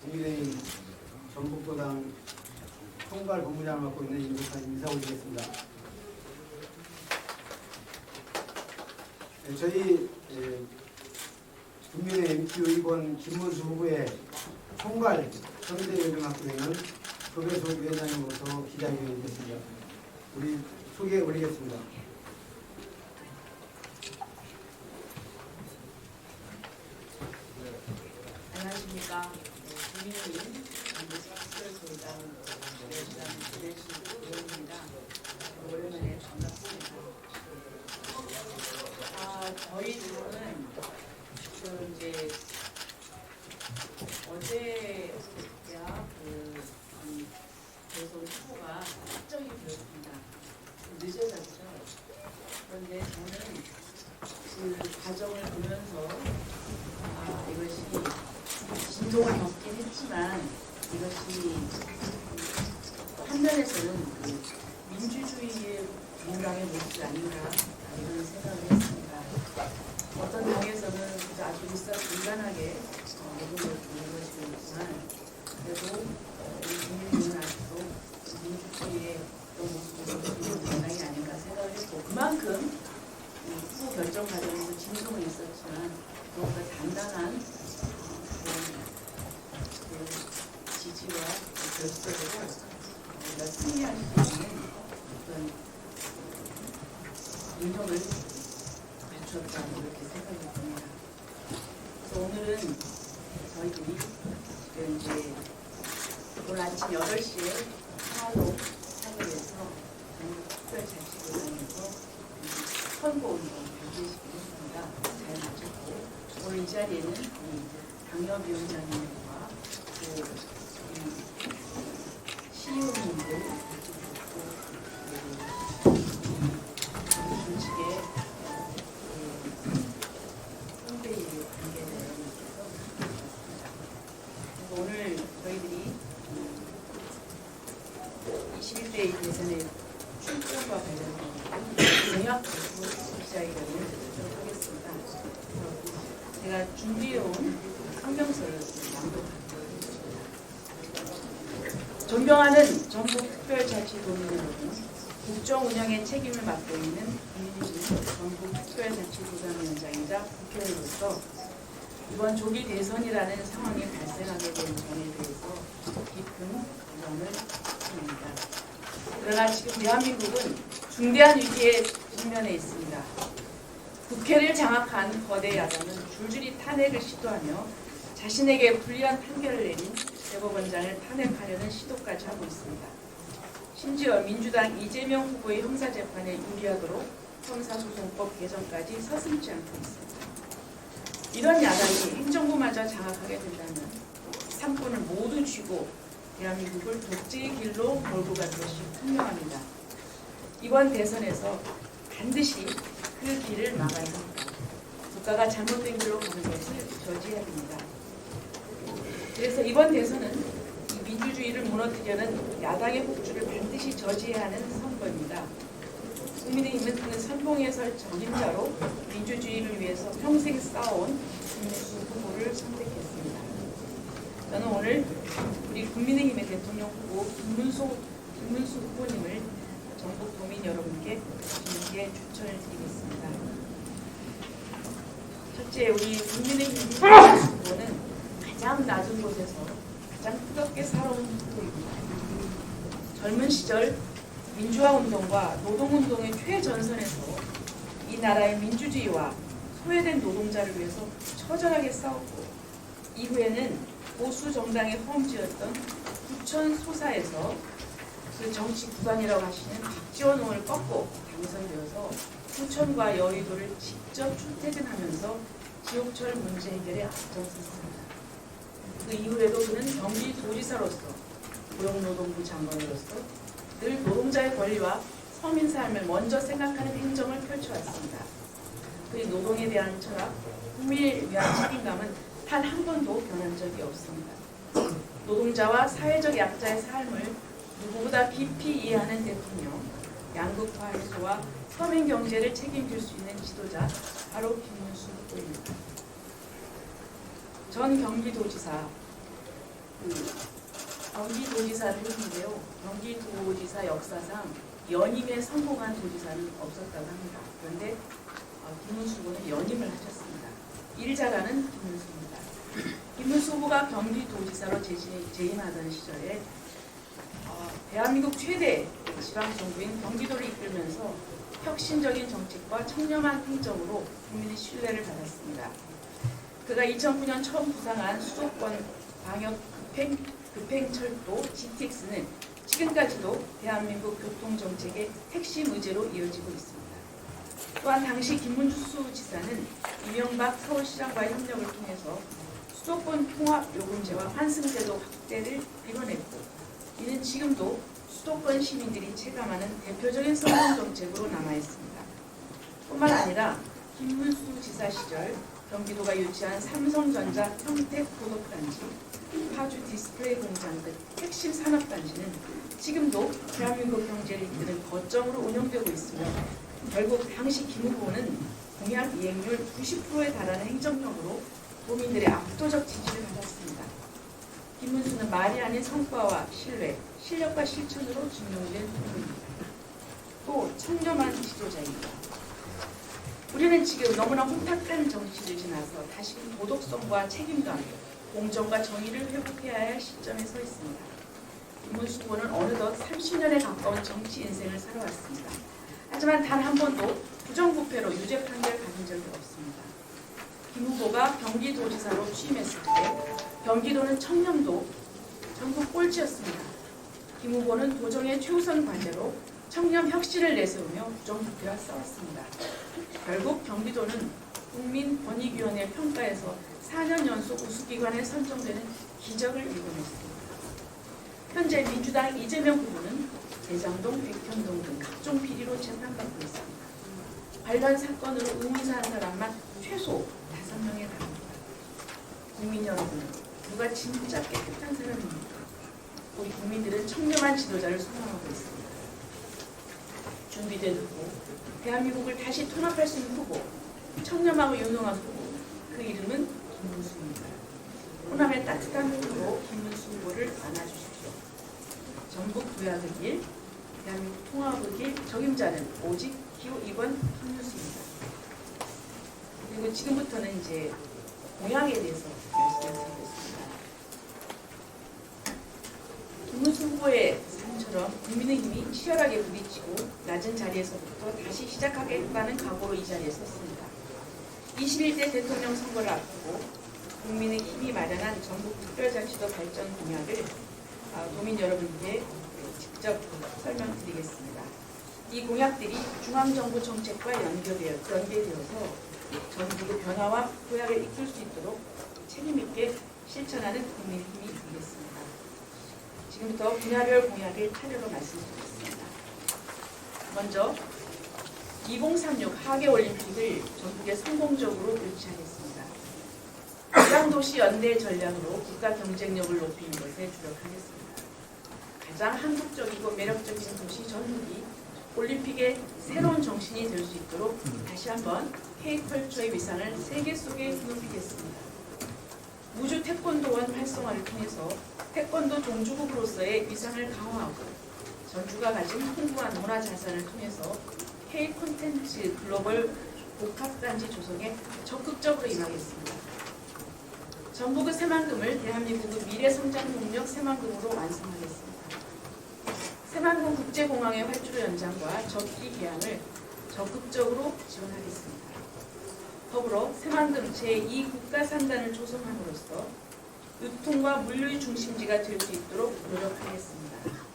국민의힘 전북도당 총괄 본부장을 맡고 있는 임국환 인사 올리겠습니다. 저희 국민의힘 기후이권 김문수 후보의 총괄 선대위를 맡고 있는 조배석 위원장님으로서 기자회견이 있겠습니다. 우리 소개 올리겠습니다. 안녕하십니까. 국민의힘 전북특별소당 조배석 오랜만에 반갑습니다. 저희 당은 이제 어제야 대선 후보가 확정이 되었습니다. 늦어졌죠. 그런데 저는 그 과정을 보면서 이것이 진동을 겪긴 했지만 이것이 한면에서는 민주주의의 민당의 모습이 아닌가 이런 생각을 했습니다. 어떤 당에서는 아주 일관하게 모든 걸 주는 것이지만 그래도 우리 국민들은 아직도 민주주의의 그런 모습을 보여주는 민당이 아닌가 생각을 했고 그만큼 후보 결정 과정에서 진동은 있었지만 더욱더 단단한 그런 지지와 결속으로 우리가 승리할 수 있는 어떤 운명을 갖추었다고 이렇게 생각이 듭니다. 그래서 오늘은 저희들이 지금 이제 오늘 아침 8시에 하루 사무에서 특별자치구단에서 선거운동 발표식을 했습니다. 잘 마쳤고 오늘 이 자리에는 당협위원장님과 또 시의원님들 정치계 선대위를 관계자님께서 오늘 저희들이 21대 대선의 출전과 관련된 공약 발표 기자회견을 하도록 하겠습니다. 제가 준비해온 성명서를 낭독하겠습니다. 존경하는 전북특별자치도민 여러분, 국정 운영의 책임을 맡고 있는 국민의힘 전북특별자치도당위원장이자 국회의원으로서 이번 조기 대선이라는 상황이 발생하게 된 점에 대해서 깊은 부담을 드립니다. 그러나 지금 대한민국은 중대한 위기에 직면해 있습니다. 국회를 장악한 거대 야당은 줄줄이 탄핵을 시도하며 자신에게 불리한 판결을 내린 대법원장을 탄핵하려는 시도까지 하고 있습니다. 심지어 민주당 이재명 후보의 형사재판에 유리하도록 형사소송법 개정까지 서슴지 않고 있습니다. 이런 야당이 행정부마저 장악하게 된다면 삼권을 모두 쥐고 대한민국을 독재의 길로 몰고 갈 것이 분명합니다. 이번 대선에서 반드시 그 길을 막아야 합니다. 국가가 잘못된 길로 가는 것을 저지해야 합니다. 그래서 이번 대선은 이 민주주의를 무너뜨리려는 야당의 폭주를 반드시 저지해야 하는 선거입니다. 국민의힘은 그 선봉에 설 적임자로 민주주의를 위해서 평생 싸워온 김문수 후보를 선택했습니다. 저는 오늘 우리 국민의힘의 대통령 후보 김문수 후보님을 전북 도민 여러분께 주님께 추천을 드리겠습니다. 첫째, 우리 국민의힘 후보는 가장 낮은 곳에서 가장 뜨겁게 살아온 후보입니다. 젊은 시절 민주화운동과 노동운동의 최전선에서 이 나라의 민주주의와 소외된 노동자를 위해서 처절하게 싸웠고 이후에는 보수 정당의 허움지였던 부천 소사에서 그 정치 구단이라고 하시는 박지원 의원을 꺾고 당선되어서 부천과 여의도를 직접 출퇴근하면서 지옥철 문제 해결에 앞장섰습니다. 그 이후에도 그는 경기도지사로서 고용노동부 장관으로서 늘 노동자의 권리와 서민 삶을 먼저 생각하는 행정을 펼쳐왔습니다. 그의 노동에 대한 철학, 국민을 위한 책임감은 단 한 번도 변한 적이 없습니다. 노동자와 사회적 약자의 삶을 누구보다 깊이 이해하는 대통령, 양극화 해소와 서민 경제를 책임질 수 있는 지도자, 바로 김문수 후보입니다. 전 경기도지사, 경기도지사를 했는데요. 경기도지사 역사상 연임에 성공한 도지사는 없었다고 합니다. 그런데 김문수 후보는 연임을 하셨습니다. 일자라는 김문수입니다. 김문수 후보가 경기도지사로 재임하던 시절에 대한민국 최대 지방정부인 경기도를 이끌면서 혁신적인 정책과 청렴한 행정으로 국민의 신뢰를 받았습니다. 그가 2009년 처음 부상한 수도권 방역 급행철도 GTX는 지금까지도 대한민국 교통정책의 핵심 의제로 이어지고 있습니다. 또한 당시 김문수 지사는 이명박 서울시장과의 협력을 통해서 수도권 통합요금제와 환승제도 확대를 이뤄냈고, 이는 지금도 수도권 시민들이 체감하는 대표적인 성공 정책으로 남아있습니다. 뿐만 아니라 김문수 지사 시절 경기도가 유치한 삼성전자 평택고속단지, 파주 디스플레이 공장 등 핵심 산업단지는 지금도 대한민국 경제를 이끄는 거점으로 운영되고 있으며, 결국 당시 김 후보는 공약 이행률 90%에 달하는 행정력으로 도민들의 압도적 지지를 받았습니다. 김문수는 말이 아닌 성과와 신뢰, 실력과 실천으로 증명된 후보입니다. 또 청렴한 지도자입니다. 우리는 지금 너무나 혼탁한 정치를 지나서 다시금 도덕성과 책임감, 공정과 정의를 회복해야 할 시점에 서 있습니다. 김문수 후보는 어느덧 30년에 가까운 정치 인생을 살아왔습니다. 하지만 단 한 번도 부정부패로 유죄 판결을 받은 적이 없습니다. 김 후보가 경기도지사로 취임했을 때 경기도는 청렴도 전국 꼴찌였습니다. 김 후보는 도정의 최우선 과제로 청렴 혁신을 내세우며 부정부패와 싸웠습니다. 결국 경기도는 국민권익위원회 평가에서 4년 연속 우수기관에 선정되는 기적을 이뤄냈습니다. 현재 민주당 이재명 후보는 대장동, 백현동 등 각종 비리로 재판받고 있습니다. 관련 사건으로 의문사한 사람만 최소 5명에 달합니다. 국민 여러분, 누가 진짜 깨끗한 사람입니까? 우리 국민들은 청렴한 지도자를 소망하고 있습니다. 준비된 후보, 대한민국을 다시 통합할 수 있는 후보, 청렴하고 유능한 후보, 그 이름은 김문수입니다. 호남의 따뜻한 후보로 김문수 후보를 안아주십시오. 전국 도약의 길, 대한민국 통합의 길, 적임자는 오직 기호 2번 김문수입니다. 그리고 지금부터는 이제 공약에 대해서 말씀드리겠습니다. 김문수 후보의 삶처럼 국민의힘이 치열하게 부딪히고 낮은 자리에서부터 다시 시작하겠다는 각오로 이 자리에 섰습니다. 21대 대통령 선거를 앞두고 국민의힘이 마련한 전국 특별자치도 발전 공약을 도민 여러분께 직접 설명드리겠습니다. 이 공약들이 중앙정부 정책과 연계되어서 전국의 변화와 도약을 이끌 수 있도록 책임있게 실천하는 국민의힘이 되겠습니다. 지금부터 분야별 공약을 차례로 말씀드리겠습니다. 먼저 2036 하계올림픽을 전국에 성공적으로 유치하겠습니다. 지방도시 연대 전략으로 국가 경쟁력을 높이는 것에 주력하겠습니다. 가장 한국적이고 매력적인 도시 전국이 올림픽의 새로운 정신이 될 수 있도록 다시 한번 K컬처의 위상을 세계 속에 높이겠습니다. 우주 태권도원 활성화를 통해서 태권도 종주국으로서의 위상을 강화하고 전주가 가진 풍부한 문화 자산을 통해서 K 콘텐츠 글로벌 복합단지 조성에 적극적으로 임하겠습니다. 전북의 새만금을 대한민국의 미래성장 동력 새만금으로 완성하겠습니다. 새만금 국제공항의 활주로 연장과 적기 개항을 적극적으로 지원하겠습니다. 더불어 새만금 제2 국가산단을 조성함으로써 유통과 물류의 중심지가 될 수 있도록 노력하겠습니다.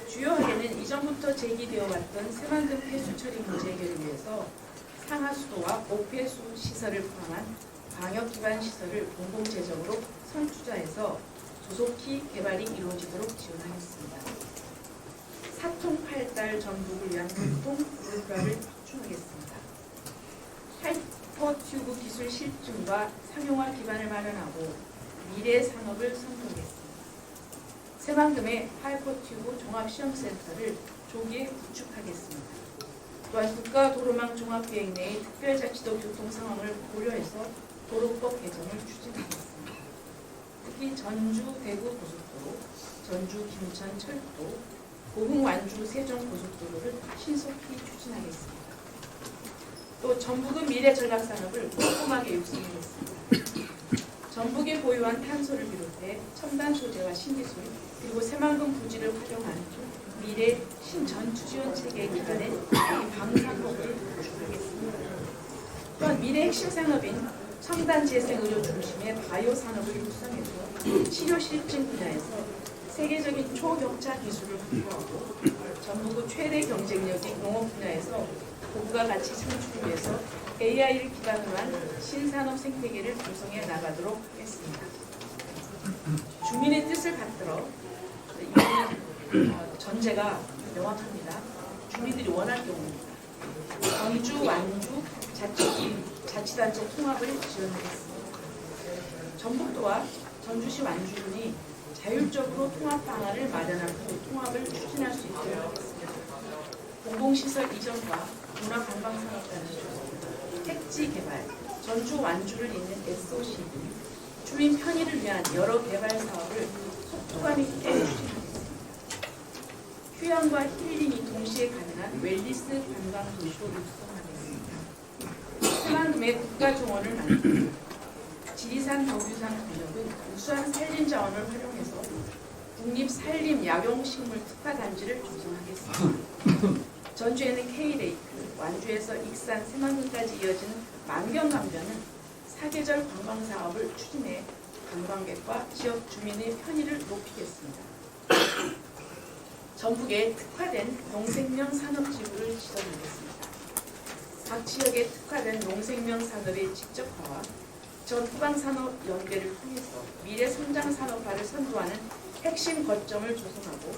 주요하게는 이전부터 제기되어 왔던 새만금 폐수 처리 문제 해결을 위해서 상하수도와 오폐수 시설을 포함한 방역 기반 시설을 공공재정으로 선투자해서 조속히 개발이 이루어지도록 지원하겠습니다. 사통팔달 전북을 위한 교통 인프라를 확충하겠습니다. 하이퍼튜브 기술 실증과 상용화 기반을 마련하고 미래 산업을 선도하겠습니다. 새만금의 하이퍼튜브 종합시험센터를 조기에 구축하겠습니다. 또한 국가도로망 종합계획 내의 특별자치도 교통 상황을 고려해서 도로법 개정을 추진하겠습니다. 특히 전주 대구 고속도로, 전주 김천 철도, 고흥 완주 세종 고속도로를 신속히 추진하겠습니다. 또 전북은 미래 전략 산업을 꼼꼼하게 육성하겠습니다. 전북이 보유한 탄소를 비롯해 첨단 소재와 신기술 그리고 새만금 부지를 활용한 미래 신전투 지원 체계 기반의 방산업을 구축하겠습니다. 또한 미래 핵심 산업인 첨단 재생 의료 중심의 바이오 산업을 육성해서 치료 실증 분야에서 세계적인 초격차 기술을 확보하고 전북의 최대 경쟁력인 농업 분야에서 고부가 가치 창출을 위해서 AI를 기반으로 한 신산업 생태계를 구성해 나가도록 하겠습니다. 주민의 뜻을 받들어 이거는 전제가 명확합니다. 주민들이 원할 경우입니다. 전주, 완주, 자치단체 통합을 지원하겠습니다. 전북도와 전주시 완주군이 자율적으로 통합 방안을 마련하고 통합을 추진할 수 있도록 하겠습니다. 공공시설 이전과 문화관광산업단지 조성, 택지 개발, 전주 완주를 잇는 SOC 등 주민 편의를 위한 여러 개발 사업을 속도감 있게 추진하겠습니다. 휴양과 힐링이 동시에 가능한 웰니스 관광 도시로 육성하겠습니다. 새만금의 국가 정원을 만듭니다. 지리산 덕유산 군역은 우수한 산림 자원을 활용해서 국립 산림 약용식물 특화 단지를 조성하겠습니다. 전주에는 K레이크, 완주에서 익산, 새만금까지 이어지는 만경강변은 사계절 관광 사업을 추진해 관광객과 지역 주민의 편의를 높이겠습니다. 전북에 특화된 농생명 산업지구를 지정하겠습니다. 각 지역에 특화된 농생명 산업의 직접화와 전후방 연계를 통해서 미래 성장 산업화를 선도하는 핵심 거점을 조성하고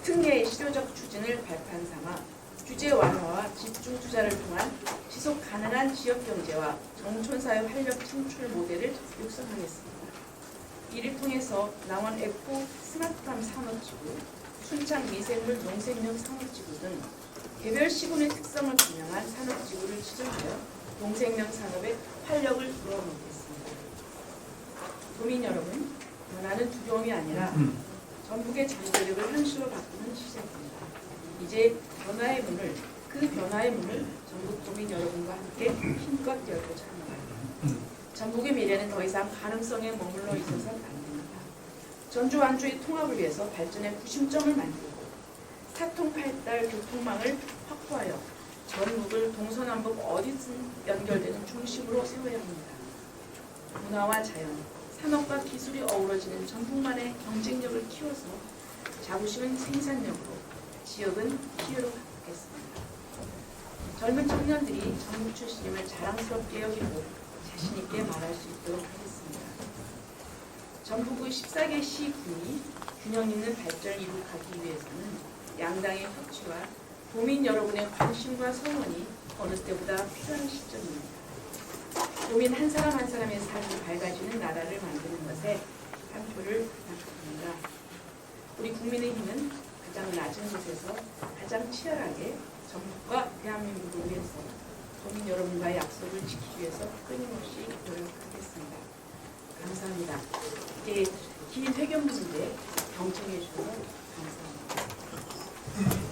특례의 실효적 추진을 발판 삼아 규제 완화와 집중 투자를 통한 지속 가능한 지역 경제와 농촌사회 활력 창출 모델을 육성하겠습니다. 이를 통해서 남원 에코 스마트팜 산업지구, 순창 미생물 농생명 산업지구 등 개별 시군의 특성을 반영한 산업지구를 지정하여 농생명 산업에 활력을 불어넣겠습니다. 도민 여러분, 변화는 두려움이 아니라 전북의 잠재력을 현실로 바꾸는 시작입니다. 이제 그 변화의 문을 전북 도민 여러분과 함께 힘껏 열고자 합니다. 전북의 미래는 더 이상 가능성에 머물러 있어서는 안 됩니다. 전주 완주의 통합을 위해서 발전의 구심점을 만들고 사통팔달 교통망을 확보하여 전북을 동서남북 어디든 연결되는 중심으로 세워야 합니다. 문화와 자연, 산업과 기술이 어우러지는 전북만의 경쟁력을 키워서 자부심은 생산력으로, 지역은 기회로 바꾸겠습니다. 젊은 청년들이 전북 출신임을 자랑스럽게 여기고 자신있게 말할 수 있도록 하겠습니다. 전북의 14개 시, 군이 균형 있는 발전을 이룩하기 위해서는 양당의 협치와 도민 여러분의 관심과 성원이 어느 때보다 필요한 시점입니다. 도민 한 사람 한 사람의 삶이 밝아지는 나라를 만드는 것에 한 표를 부탁합니다. 우리 국민의힘은 가장 낮은 곳에서 가장 치열하게 전북과 대한민국을 위해서 도민 여러분과의 약속을 지키기 위해서 끊임없이 노력하겠습니다. 감사합니다. 긴 회견문인데 경청해 주셔서 감사합니다.